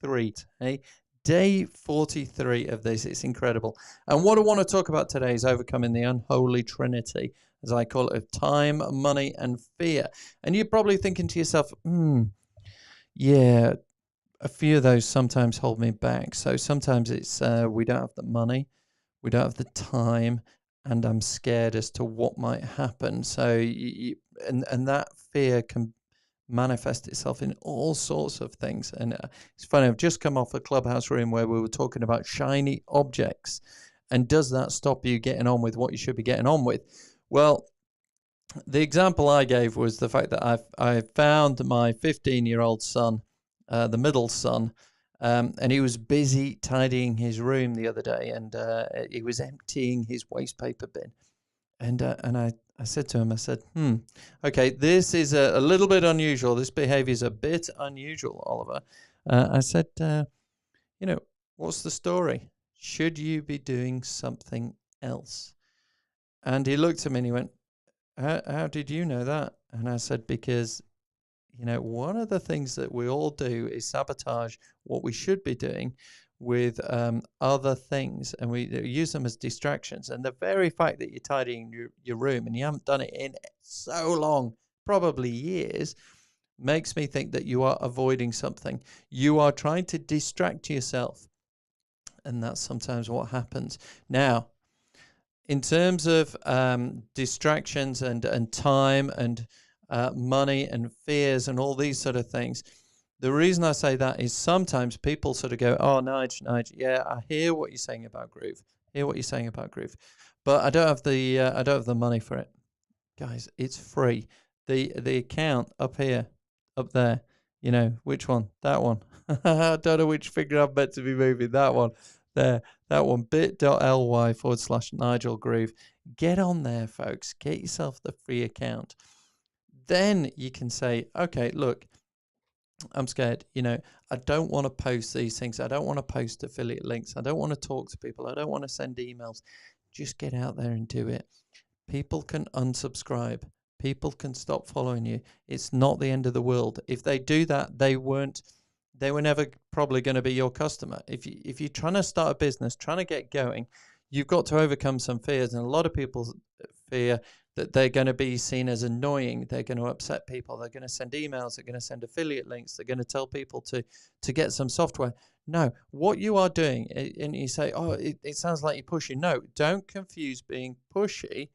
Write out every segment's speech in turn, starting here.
43, hey? Day 43 of this. It's incredible. And what I want to talk about today is overcoming the unholy trinity, as I call it, of time, money, and fear. And you're probably thinking to yourself, yeah, a few of those sometimes hold me back. So sometimes it's we don't have the money, we don't have the time, and I'm scared as to what might happen. So and that fear can manifest itself in all sorts of things. And it's funny, I've just come off a clubhouse room where we were talking about shiny objects. And does that stop you getting on with what you should be getting on with? Well, the example I gave was the fact that I found my 15-year-old son, the middle son, and he was busy tidying his room the other day, and he was emptying his waste paper bin. And I said to him, I said, okay, this is a little bit unusual. This behavior is a bit unusual, Oliver. I said, what's the story? Should you be doing something else? And he looked at me and he went, how did you know that? And I said, because, one of the things that we all do is sabotage what we should be doing with other things, and we use them as distractions. And the very fact that you're tidying your room and you haven't done it in so long, probably years, makes me think that you are avoiding something. You are trying to distract yourself. And that's sometimes what happens. Now, in terms of distractions and time and money and fears and all these sort of things, the reason I say that is sometimes people sort of go, oh, Nigel, yeah, I hear what you're saying about Groove. But I don't have the money for it. Guys, it's free. The account up here, up there, which one? That one. I don't know which finger I'm meant to be moving. That one. There, that one, bit.ly/Nigel Groove. Get on there, folks. Get yourself the free account. Then you can say, okay, look, I'm scared. I don't want to post these things. I don't want to post affiliate links. I don't want to talk to people. I don't want to send emails. Just get out there and do it. People can unsubscribe. People can stop following you. It's not the end of the world. If they do that, they were never probably going to be your customer. If you're trying to start a business, trying to get going, you've got to overcome some fears. And a lot of people fear that they're going to be seen as annoying. They're going to upset people. They're going to send emails. They're going to send affiliate links. They're going to tell people to get some software. No, what you are doing, and you say, oh, it sounds like you're pushy. No, don't confuse being pushy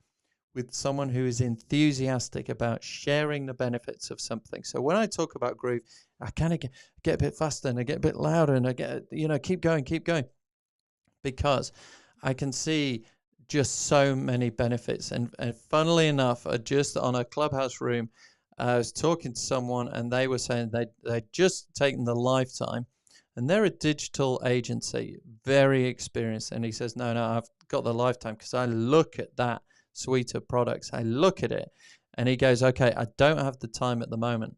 with someone who is enthusiastic about sharing the benefits of something. So when I talk about Groove, I kind of get a bit faster and I get a bit louder and I get, keep going. Because I can see just so many benefits. And funnily enough, just on a clubhouse room, I was talking to someone and they were saying they'd just taken the Lifetime, and they're a digital agency, very experienced. And he says, no, I've got the Lifetime because I look at that suite of products. I look at it and he goes, okay, I don't have the time at the moment,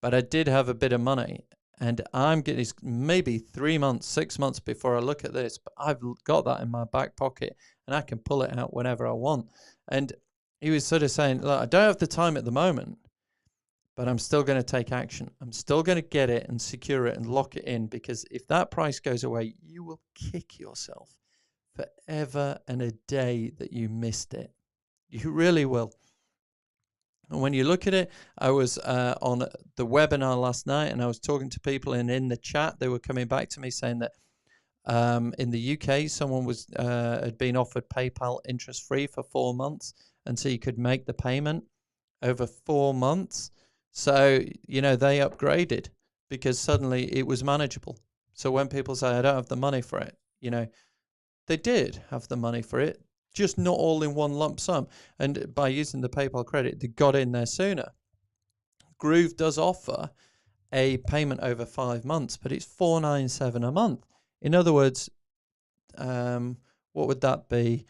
but I did have a bit of money and I'm getting maybe 3 months, 6 months before I look at this, but I've got that in my back pocket and I can pull it out whenever I want. And he was sort of saying, look, I don't have the time at the moment, but I'm still going to take action. I'm still going to get it and secure it and lock it in, because if that price goes away, you will kick yourself forever and a day that you missed it. You really will. And when you look at it, I was on the webinar last night and I was talking to people, and in the chat they were coming back to me saying that in the UK someone had been offered PayPal interest free for 4 months, and so you could make the payment over 4 months. So they upgraded because suddenly it was manageable. So when people say I don't have the money for it, they did have the money for it, just not all in one lump sum. And by using the PayPal credit, they got in there sooner. Groove does offer a payment over 5 months, but it's $497 a month. In other words, what would that be?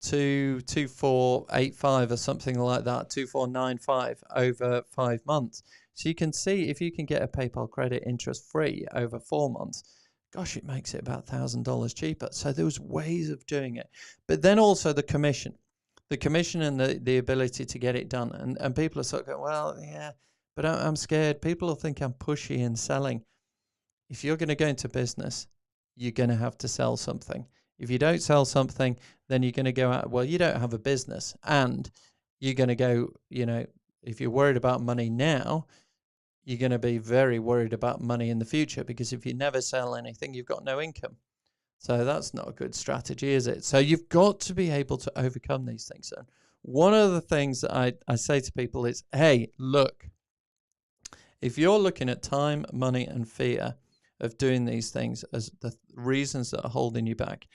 2485 or something like that, 2495 over 5 months. So you can see if you can get a PayPal credit interest free over 4 months, gosh, it makes it about $1,000 cheaper. So there was ways of doing it. But then also the commission and the ability to get it done. And people are sort of going, well, yeah, but I'm scared. People will think I'm pushy and selling. if you're going to go into business, you're going to have to sell something. If you don't sell something, then you're going to go out, well, you don't have a business. And you're going to go, if you're worried about money now, you're going to be very worried about money in the future, because if you never sell anything, you've got no income. So that's not a good strategy, is it? So you've got to be able to overcome these things. And one of the things that I say to people is, hey, look, if you're looking at time, money, and fear of doing these things as the reasons that are holding you back,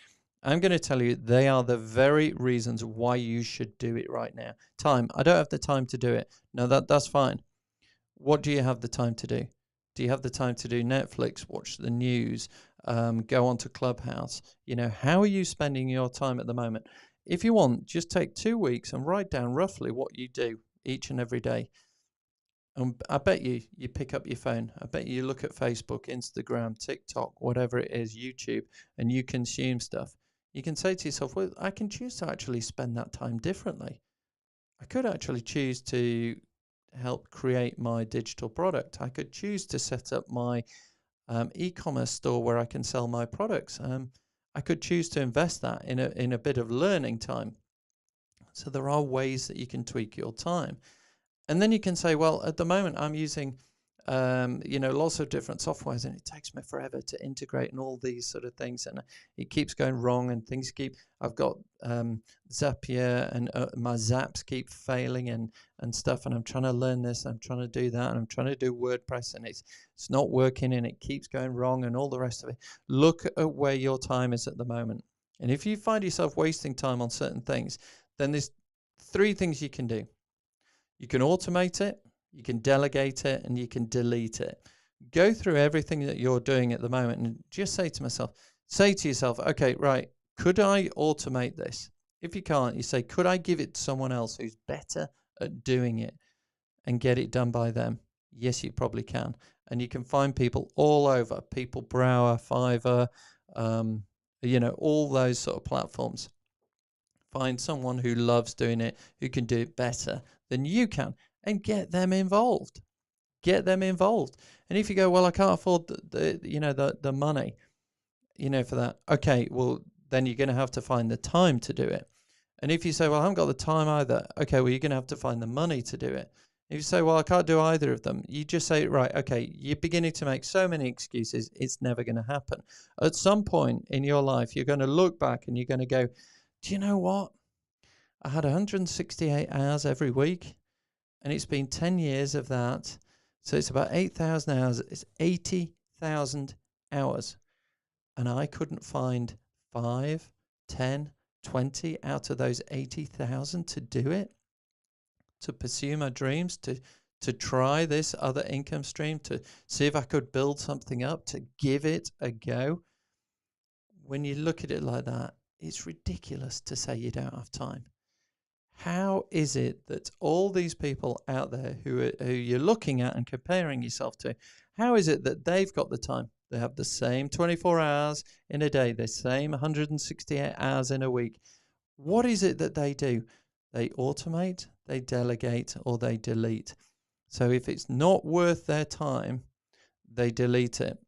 I'm going to tell you they are the very reasons why you should do it right now. Time. I don't have the time to do it. No, that's fine. What do you have the time to do? Do you have the time to do Netflix, watch the news, go onto Clubhouse? How are you spending your time at the moment? If you want, just take 2 weeks and write down roughly what you do each and every day. And I bet you pick up your phone. I bet you look at Facebook, Instagram, TikTok, whatever it is, YouTube, and you consume stuff. You can say to yourself, well, I can choose to actually spend that time differently. I could actually choose to help create my digital product. I could choose to set up my e-commerce store where I can sell my products. I could choose to invest that in a bit of learning time. So there are ways that you can tweak your time. And then you can say, well, at the moment I'm using, lots of different softwares, and it takes me forever to integrate and all these sort of things. And it keeps going wrong, and I've got Zapier, and my Zaps keep failing and stuff. And I'm trying to learn this, I'm trying to do that, and I'm trying to do WordPress, and it's not working, and it keeps going wrong, and all the rest of it. Look at where your time is at the moment. And if you find yourself wasting time on certain things, then there's 3 things you can do. You can automate it, you can delegate it, and you can delete it. Go through everything that you're doing at the moment and just say to yourself, okay, right, could I automate this? If you can't, you say, could I give it to someone else who's better at doing it and get it done by them? Yes, you probably can. And you can find people all over, People Brower, Fiverr, all those sort of platforms. Find someone who loves doing it, who can do it better than you can, and get them involved. Get them involved. And if you go, well, I can't afford the money, for that. Okay, well, then you're going to have to find the time to do it. And if you say, well, I haven't got the time either, okay, well, you're going to have to find the money to do it. If you say, well, I can't do either of them, you just say, right, okay, you're beginning to make so many excuses, it's never going to happen. At some point in your life, you're going to look back and you're going to go, do you know what? I had 168 hours every week, and it's been 10 years of that. So it's about 8,000 hours. It's 80,000 hours. And I couldn't find 5, 10, 20 out of those 80,000 to do it, to pursue my dreams, to try this other income stream, to see if I could build something up, to give it a go. When you look at it like that, it's ridiculous to say you don't have time. How is it that all these people out there who you're looking at and comparing yourself to, how is it that they've got the time? They have the same 24 hours in a day, the same 168 hours in a week. What is it that they do? They automate, they delegate, or they delete. So if it's not worth their time, they delete it.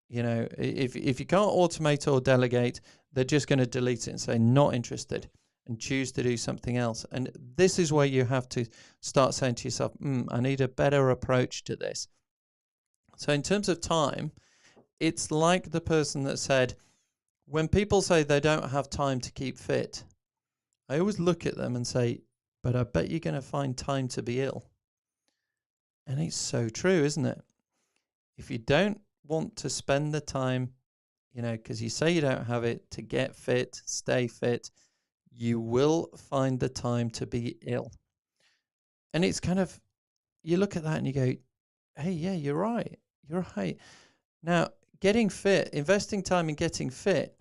If you can't automate or delegate, they're just going to delete it and say, not interested, and choose to do something else. And this is where you have to start saying to yourself, I need a better approach to this. So in terms of time, it's like the person that said, when people say they don't have time to keep fit, I always look at them and say, but I bet you're going to find time to be ill. And it's so true, isn't it? If you don't want to spend the time, because you say you don't have it, to get fit, stay fit, you will find the time to be ill. And it's kind of, you look at that and you go, hey, yeah, you're right. You're right. Now, getting fit, investing time in getting fit,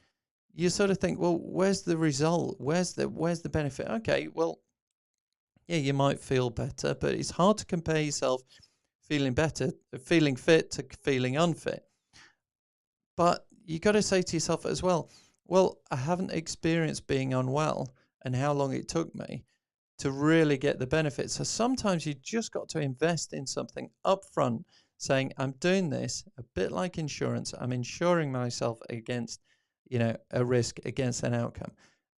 you sort of think, well, where's the result? Where's the benefit? Okay, well, yeah, you might feel better, but it's hard to compare yourself feeling fit to feeling unfit. But you got to say to yourself as well, I haven't experienced being unwell and how long it took me to really get the benefits. So sometimes you just got to invest in something upfront saying, I'm doing this a bit like insurance. I'm insuring myself against, a risk, against an outcome.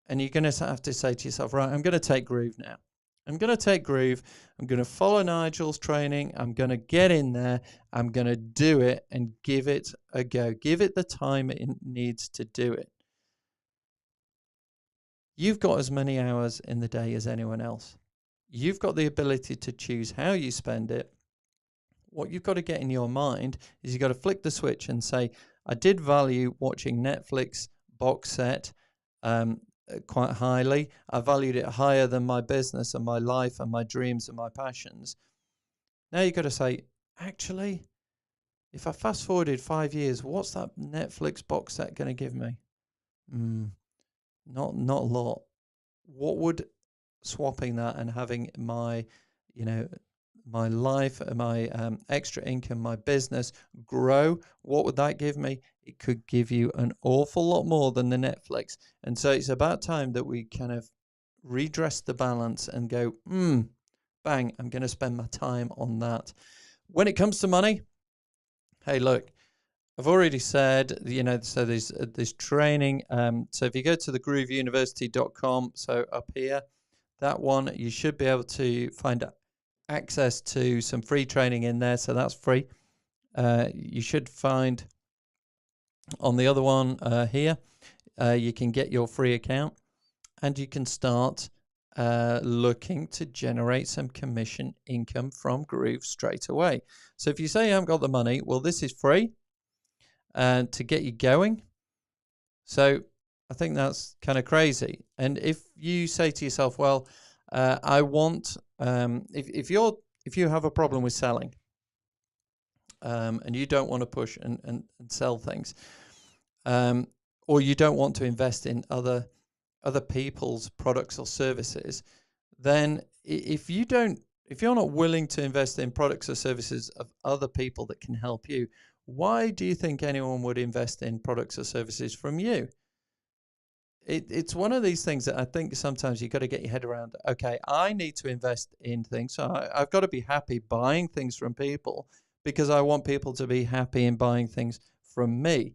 And you're going to have to say to yourself, right, I'm going to take Groove now. I'm going to take Groove. I'm going to follow Nigel's training. I'm going to get in there. I'm going to do it and give it a go. Give it the time it needs to do it. You've got as many hours in the day as anyone else. You've got the ability to choose how you spend it. What you've got to get in your mind is you've got to flick the switch and say, I did value watching Netflix box set quite highly. I valued it higher than my business and my life and my dreams and my passions. Now you've got to say, actually, if I fast forwarded 5 years, what's that Netflix box set going to give me? Not a lot. What would swapping that and having my, my life, my extra income, my business grow, what would that give me? It could give you an awful lot more than the Netflix. And so it's about time that we kind of redress the balance and go, bang, I'm going to spend my time on that. When it comes to money, hey, look, I've already said, so there's this training. So if you go to thegrooveuniversity.com, so up here, that one, you should be able to find access to some free training in there. So that's free. You should find on the other one here, you can get your free account and you can start looking to generate some commission income from Groove straight away. So if you say you haven't got the money, well, this is free to get you going. So I think that's kind of crazy. And if you say to yourself, well, I want, if you have a problem with selling, and you don't want to push and sell things, or you don't want to invest in other people's products or services, then if you're not willing to invest in products or services of other people that can help you, why do you think anyone would invest in products or services from you? It's one of these things that I think sometimes you've got to get your head around. Okay, I need to invest in things. So I've got to be happy buying things from people because I want people to be happy in buying things from me.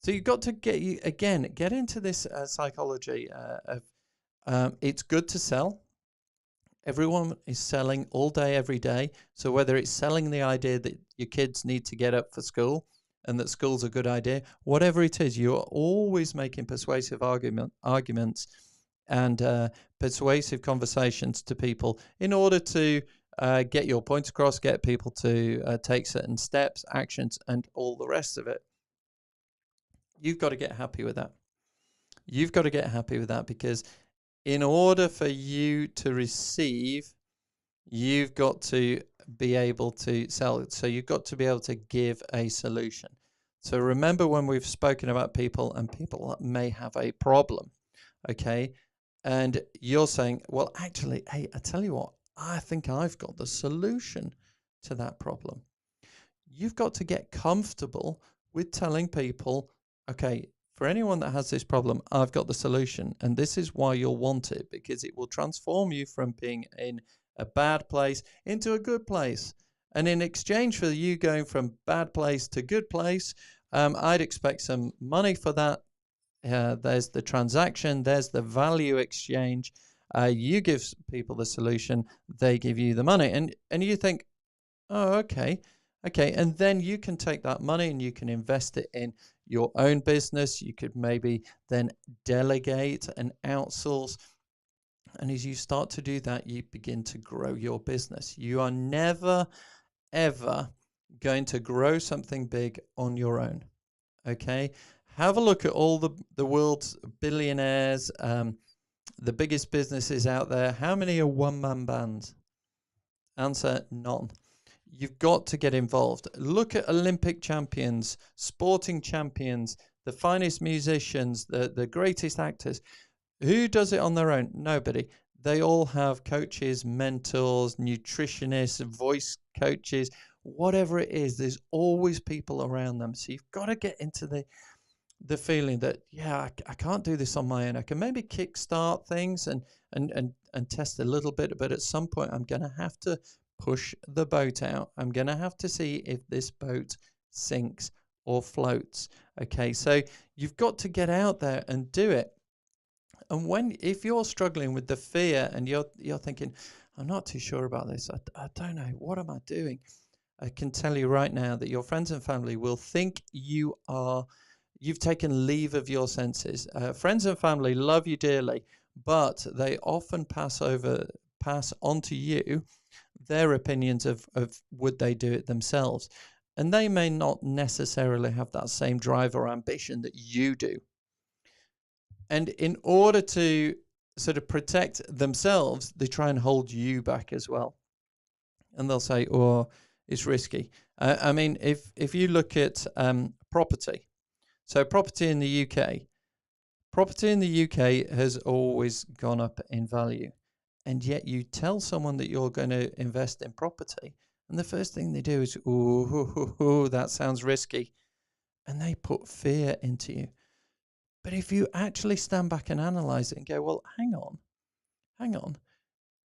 So you've got to get into this psychology of it's good to sell. Everyone is selling all day, every day. So whether it's selling the idea that your kids need to get up for school and that school's a good idea, whatever it is, you're always making persuasive arguments and persuasive conversations to people in order to get your points across, get people to take certain steps, actions, and all the rest of it. You've got to get happy with that. You've got to get happy with that because in order for you to receive, you've got to be able to sell it. So you've got to be able to give a solution. So remember when we've spoken about people and people may have a problem, okay? And you're saying, well, actually, hey, I tell you what, I think I've got the solution to that problem. You've got to get comfortable with telling people, okay, for anyone that has this problem, I've got the solution. And this is why you'll want it, because it will transform you from being in a bad place into a good place. And in exchange for you going from bad place to good place, I'd expect some money for that. There's the transaction, there's the value exchange. You give people the solution, they give you the money. And you think, oh, okay. And then you can take that money and you can invest it in your own business. You could maybe then delegate and outsource. And as you start to do that, you begin to grow your business. You are never, ever going to grow something big on your own. Okay? Have a look at all the world's billionaires, the biggest businesses out there. How many are one-man bands? Answer, none. You've got to get involved. Look at Olympic champions, sporting champions, the finest musicians, the greatest actors. Who does it on their own? Nobody. They all have coaches, mentors, nutritionists, voice coaches, whatever it is. There's always people around them. So you've got to get into the feeling that, yeah, I can't do this on my own. I can maybe kickstart things and test a little bit, but at some point I'm going to have to push the boat out. I'm going to have to see if this boat sinks or floats. Okay, so you've got to get out there and do it. And if you're struggling with the fear and you're thinking, I'm not too sure about this, I don't know, what am I doing? I can tell you right now that your friends and family will think you've taken leave of your senses. Friends and family love you dearly, but they often pass on to you their opinions of would they do it themselves. And they may not necessarily have that same drive or ambition that you do. And in order to sort of protect themselves, they try and hold you back as well. And they'll say, oh, it's risky. I mean, if you look at property, so property in the UK has always gone up in value. And yet you tell someone that you're going to invest in property, and the first thing they do is, oh, that sounds risky. And they put fear into you. But if you actually stand back and analyze it and go, well, hang on.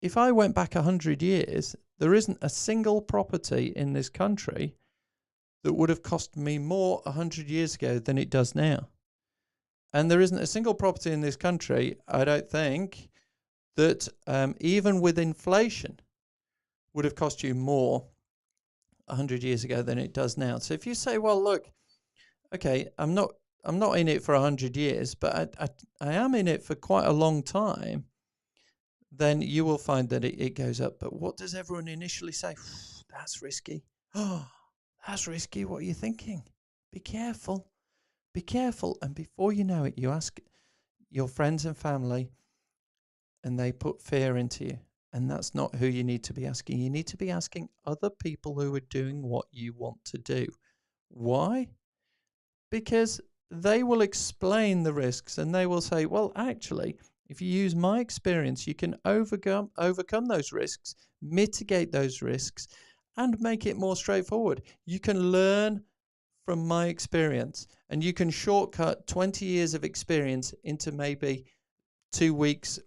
If I went back 100 years, there isn't a single property in this country that would have cost me more 100 years ago than it does now. And there isn't a single property in this country, I don't think, that even with inflation would have cost you more 100 years ago than it does now. So if you say, well, look, okay, I'm not in it for 100 years, but I am in it for quite a long time, then you will find that it goes up. But what does everyone initially say? That's risky. Oh, that's risky. What are you thinking? Be careful. Be careful. And before you know it, you ask your friends and family, and they put fear into you. And that's not who you need to be asking. You need to be asking other people who are doing what you want to do. Why? Because they will explain the risks and they will say, well, actually, if you use my experience, you can overcome those risks, mitigate those risks, and make it more straightforward. You can learn from my experience, and you can shortcut 20 years of experience into maybe 2 weeks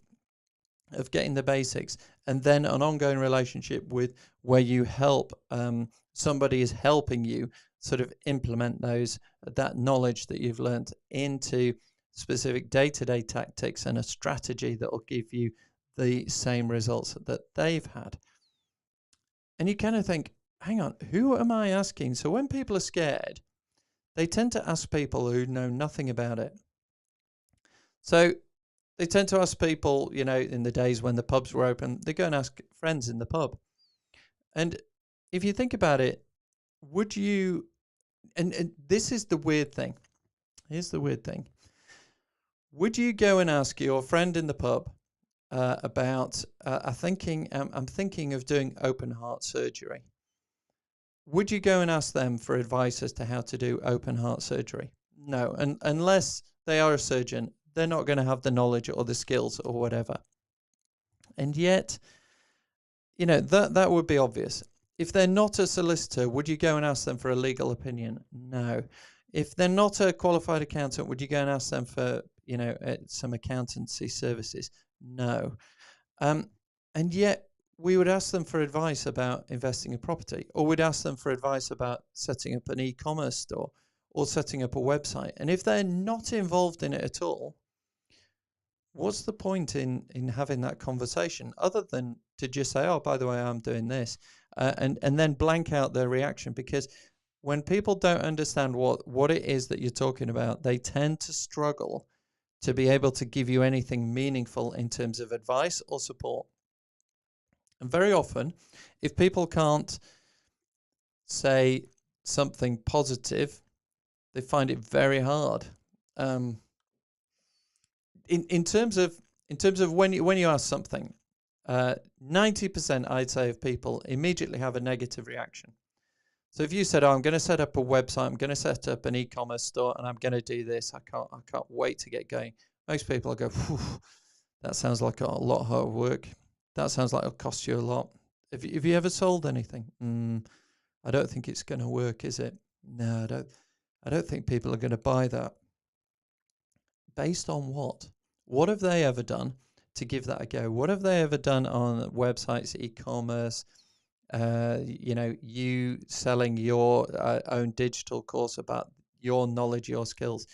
of getting the basics, and then an ongoing relationship with where you help somebody is helping you sort of implement that knowledge that you've learned into specific day-to-day tactics and a strategy that will give you the same results that they've had. And you kind of think, hang on, who am I asking? So when people are scared, they tend to ask people who know nothing about it. So they tend to ask people, in the days when the pubs were open, they go and ask friends in the pub. And if you think about it, would you, and this is the weird thing. Here's the weird thing. Would you go and ask your friend in the pub about, I'm thinking of doing open heart surgery. Would you go and ask them for advice as to how to do open heart surgery? No, and unless they are a surgeon, they're not going to have the knowledge or the skills or whatever. And yet, that would be obvious. If they're not a solicitor, would you go and ask them for a legal opinion? No. If they're not a qualified accountant, would you go and ask them for, some accountancy services? No. And yet, we would ask them for advice about investing in property, or we'd ask them for advice about setting up an e-commerce store or setting up a website. And if they're not involved in it at all, what's the point in having that conversation other than to just say, oh, by the way, I'm doing this, and then blank out their reaction? Because when people don't understand what it is that you're talking about, they tend to struggle to be able to give you anything meaningful in terms of advice or support. And very often, if people can't say something positive, they find it very hard. In terms of when you ask something, 90% I'd say of people immediately have a negative reaction. So if you said, "Oh, I'm going to set up a website, I'm going to set up an e-commerce store, and I'm going to do this. I can't wait to get going." Most people will go, "That sounds like a lot of hard work. That sounds like it'll cost you a lot. Have you ever sold anything? I don't think it's going to work, is it? No, I don't think people are going to buy that." Based on what? What have they ever done to give that a go? What have they ever done on websites, e-commerce, you selling your own digital course about your knowledge, your skills.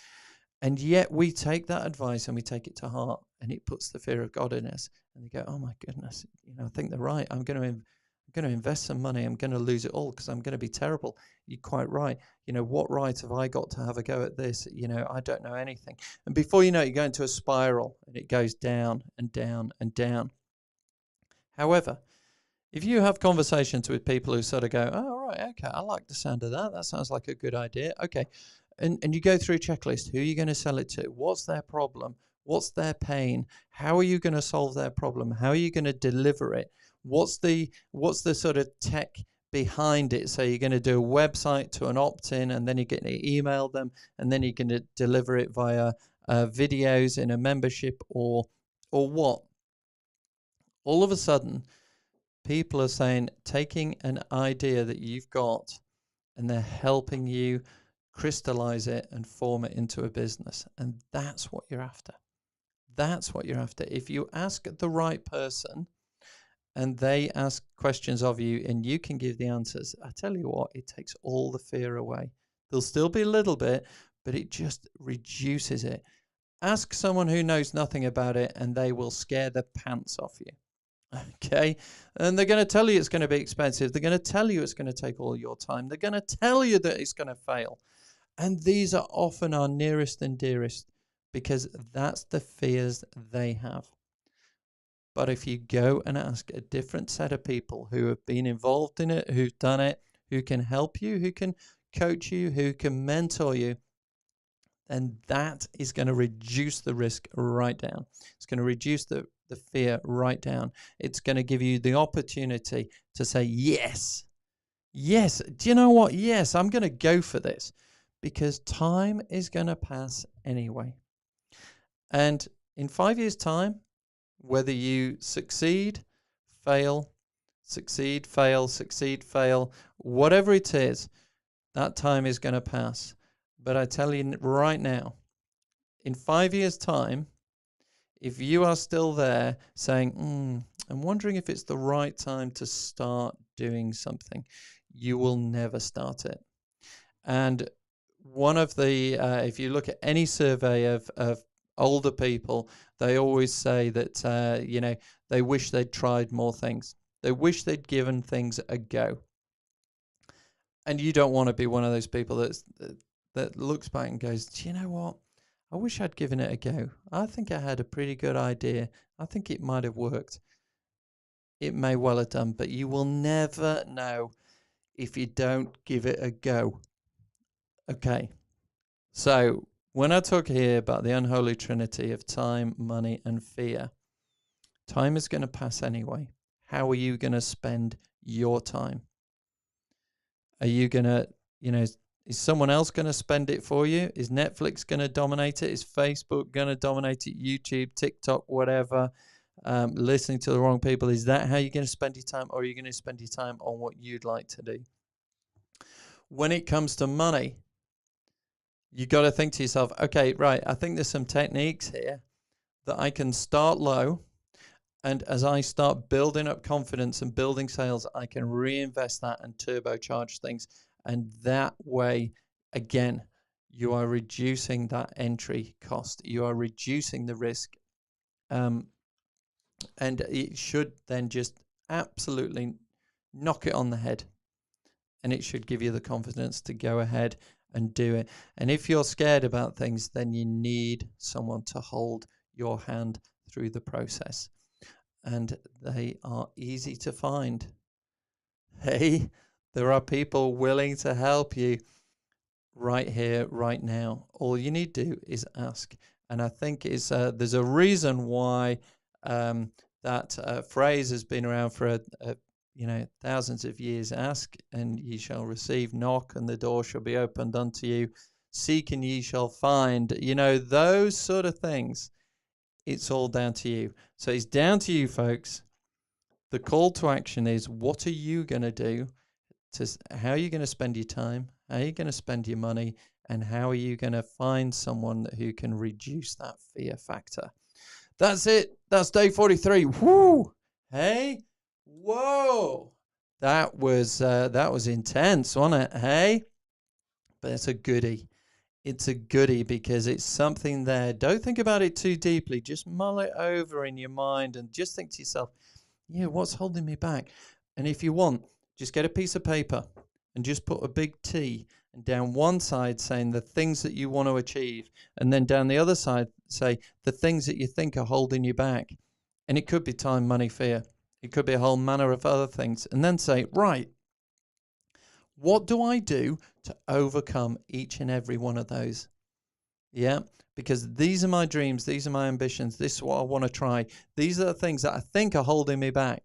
And yet we take that advice and we take it to heart, and it puts the fear of God in us. And they go, oh my goodness, I think they're right. I'm going to invest some money. I'm going to lose it all because I'm going to be terrible. You're quite right. What right have I got to have a go at this? I don't know anything. And before you know it, you go into a spiral and it goes down and down and down. However, if you have conversations with people who sort of go, oh, right, okay, I like the sound of that. That sounds like a good idea. Okay. And you go through a checklist. Who are you going to sell it to? What's their problem? What's their pain? How are you going to solve their problem? How are you going to deliver it? What's the sort of tech behind it? So you're going to do a website to an opt-in, and then you're going to email them, and then you're going to deliver it via videos in a membership or what? All of a sudden, people are saying, taking an idea that you've got, and they're helping you crystallize it and form it into a business. And that's what you're after. That's what you're after. If you ask the right person and they ask questions of you and you can give the answers, I tell you what, it takes all the fear away. There'll still be a little bit, but it just reduces it. Ask someone who knows nothing about it and they will scare the pants off you. Okay, and they're going to tell you it's going to be expensive. They're going to tell you it's going to take all your time. They're going to tell you that it's going to fail. And these are often our nearest and dearest because that's the fears they have. But if you go and ask a different set of people who have been involved in it, who've done it, who can help you, who can coach you, who can mentor you, then that is going to reduce the risk right down. It's going to reduce the fear right down. It's going to give you the opportunity to say, yes, do you know what? Yes, I'm going to go for this because time is going to pass anyway. And in 5 years' time, whether you succeed, fail, succeed, fail, whatever it is, that time is going to pass. But I tell you right now, in 5 years' time, if you are still there saying, I'm wondering if it's the right time to start doing something, you will never start it. And one of the, if you look at any survey of older people, they always say that, they wish they'd tried more things. They wish they'd given things a go. And you don't want to be one of those people that looks back and goes, do you know what? I wish I'd given it a go. I think I had a pretty good idea. I think it might have worked. It may well have done, but you will never know if you don't give it a go. Okay. So when I talk here about the unholy trinity of time, money, and fear, time is going to pass anyway. How are you going to spend your time? Are you going to, is someone else going to spend it for you? Is Netflix going to dominate it? Is Facebook going to dominate it? YouTube, TikTok, whatever, listening to the wrong people? Is that how you're going to spend your time? Or are you going to spend your time on what you'd like to do? When it comes to money, you got to think to yourself, okay, right, I think there's some techniques here that I can start low. And as I start building up confidence and building sales, I can reinvest that and turbocharge things. And that way, again, you are reducing that entry cost. You are reducing the risk. And it should then just absolutely knock it on the head. And it should give you the confidence to go ahead and do it. And if you're scared about things, then you need someone to hold your hand through the process. And they are easy to find. Hey, there are people willing to help you right here, right now. All you need to do is ask. And I think there's a reason why that phrase has been around for thousands of years. Ask and ye shall receive, knock and the door shall be opened unto you, seek and ye shall find. Those sort of things. It's all down to you. So it's down to you, folks. The call to action is, what are you going to do? How are you going to spend your time? How are you going to spend your money? And how are you going to find someone who can reduce that fear factor? That's it. That's day 43. Woo! Hey? Whoa! That was intense, wasn't it? Hey, but it's a goodie. It's a goodie because it's something there. Don't think about it too deeply. Just mull it over in your mind and just think to yourself, yeah, what's holding me back? And if you want, just get a piece of paper and just put a big T, and down one side saying the things that you want to achieve, and then down the other side say the things that you think are holding you back. And it could be time, money, fear. It could be a whole manner of other things. And then say, right, what do I do to overcome each and every one of those? Yeah, because these are my dreams. These are my ambitions. This is what I want to try. These are the things that I think are holding me back.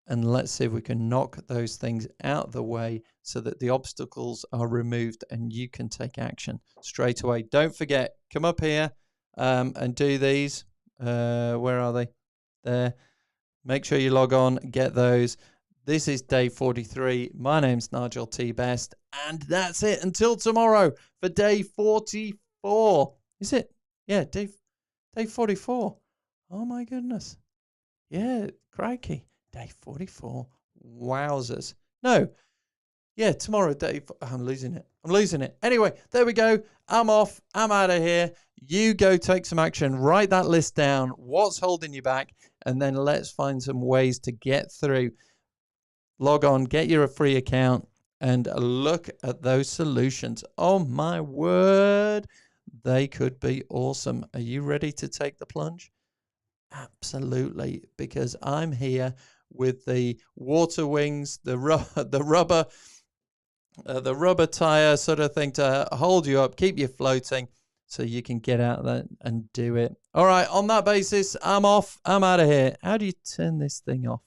And let's see if we can knock those things out of the way so that the obstacles are removed and you can take action straight away. Don't forget, come up here and do these. Where are they? There. Make sure you log on, get those. This is day 43. My name's Nigel T. Best. And that's it until tomorrow for day 44. Is it? Yeah, day 44. Oh, my goodness. Yeah, crikey. Day 44. Wowzers. No. Yeah, tomorrow, I'm losing it. Anyway, there we go. I'm off. I'm out of here. You go take some action. Write that list down. What's holding you back? And then let's find some ways to get through. Log on, get your free account, and look at those solutions. Oh, my word. They could be awesome. Are you ready to take the plunge? Absolutely, because I'm here with the water wings, the rubber tire sort of thing to hold you up, keep you floating, so you can get out there and do it. All right, on that basis, I'm off. I'm out of here. How do you turn this thing off?